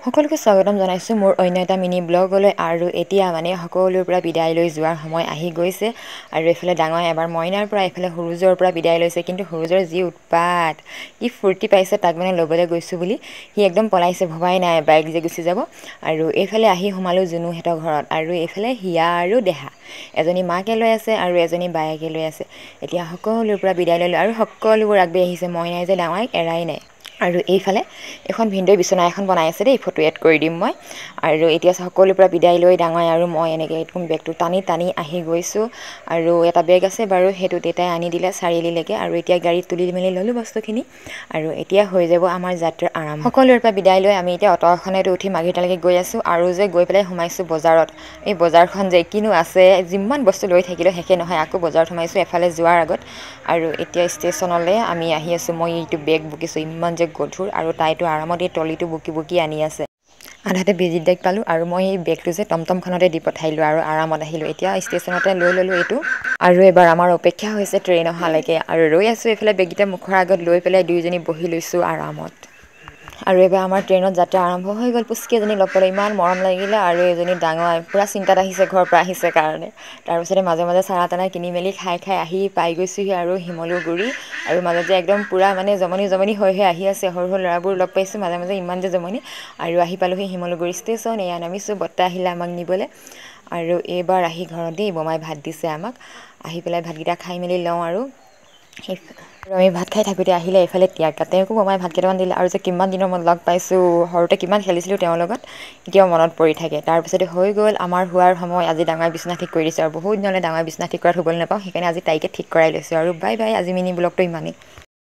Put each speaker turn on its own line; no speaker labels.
সকলোকে স্বাগতম জনাইছোঁ মোৰ অন্য এটা মিনি ব্লগলৈ আৰু এতিয়া মানে সকলোৰ পৰা বিদায় লৈ যোৱাৰ সময় আহি গৈছে আৰু এইফালে ডাঙৰ এবাৰ মইনাৰ পৰা এইফালে সৰুজৰ পৰা বিদায় লৈছে কিন্তু সৰুজৰ যি উৎপাত কি ফূৰ্তি পাইছে তাক মানে ল'বলৈ গৈছোঁ বুলি সি একদম পলাইছে ভবাই নাই বাইক যে গুচি যাব আৰু এইফালে আহি সোমালোঁ জুনুহঁতৰ ঘৰত আৰু এইফালে হিয়া আৰু দেহা এজনী মাকে লৈ আছে আৰু এজনী বায়েকে লৈ আছে এতিয়া সকলোৰ পৰা বিদায় লৈ আৰু সকলোবোৰ আগবাঢ়ি আহিছে মইনাই যে ডাঙৰক এৰাই নাই আৰু এইফালে এখন ভিন্দেই বিচনা এখন বনাই আছে দেই ফটো এড কৰি দিম মই আৰু এতিয়া সকলোৰ পৰা বিদায় লৈ ডাঙৰ আৰু মই এনেকৈ একদম বেগটো টানি আহি গৈছোঁ আৰু এটা বেগ আছে বাৰু সেইটো দেউতাই আনি দিলে চাৰিআলিলৈকে আৰু এতিয়া গাড়ীত তুলি মেলি ল'লোঁ বস্তুখিনি আৰু এতিয়া হৈ যাব আমাৰ যাত্ৰাৰ আৰম্ভ সকলোৰ পৰা বিদায় লৈ আমি এতিয়া অটো এখনেতো উঠি মাঘিৰতালৈকে গৈ আছোঁ আৰু যে গৈ পেলাই সোমাইছোঁ বজাৰত এই বজাৰখন যে কিনো আছে যিমান বস্তু লৈ থাকিলেও শেষে নহয় আকৌ বজাৰত সোমাইছোঁ এফালে যোৱাৰ আগত আৰু এতিয়া ষ্টেচনলৈ আমি আহি আছোঁ মই এইটো বেগ বুকিছোঁ ইমান যে গধুৰ আৰু তাইতো আৰামত এই ট্ৰলিটো বুকি আনি আছে আধাতে বেজিত বেগ পালোঁ আৰু মই এই বেগটো যে টমটমখনতে দি পঠাইলোঁ আৰু আৰামত আহিলোঁ এতিয়া ষ্টেচনতে লৈ ল'লোঁ এইটো আৰু এবাৰ আমাৰ অপেক্ষা হৈছে ট্ৰেইন অহালৈকে আৰু ৰৈ আছোঁ এইফালে বেগকেইটা মুখৰ আগত লৈ পেলাই দুয়োজনী বহি লৈছোঁ আৰামত আৰু এবাৰ আমাৰ ট্ৰেইনত যাত্ৰা আৰম্ভ হৈ গ'ল পুচকি এজনী লগ পালোঁ ইমান মৰম লাগিলে আৰু এজনী ডাঙৰ পূৰা চিন্তাত আহিছে ঘৰৰ পৰা আহিছে কাৰণে তাৰপিছতে মাজে চানা তানা কিনি মেলি খাই আহি পাই গৈছোঁহি আৰু শিমলুৰ গুৰি আৰু মাজতে একদম পূৰা মানে জমনি হৈ আহি আছে সৰু ল'ৰাবোৰ লগ পাইছোঁ মাজে ইমান যে জমনি আৰু আহি পালোঁহি শিমলুগুৰি ষ্টেচন এয়া নামিছোঁ বৰ্তা আহিলে আমাক নিবলৈ আৰু এইবাৰ আহি ঘৰতেই বমাই ভাত দিছে আমাক আহি পেলাই ভাতকেইটা খাই মেলি লওঁ আৰু আমি ভাত খাই থাকোঁতে আহিলে এইফালে তিয়াকা তেওঁকো বমাই ভাত কেইটামান দিলে আৰু যে কিমান দিনৰ মূৰত লগ পাইছোঁ সৰুতে কিমান খেলিছিলোঁ তেওঁৰ লগত এতিয়াও মনত পৰি থাকে তাৰপিছতে হৈ গ'ল আমাৰ হোৱাৰ সময় আজি ডাঙৰ বিচনা ঠিক কৰি দিছোঁ আৰু বহুত দিনলৈ ডাঙৰ বিচনা ঠিক কৰাত শুবলৈ নাপাওঁ সেইকাৰণে আজি তাইকে ঠিক কৰাই লৈছোঁ আৰু বাই বাই আজি মিনি ব্লগটো ইমানেই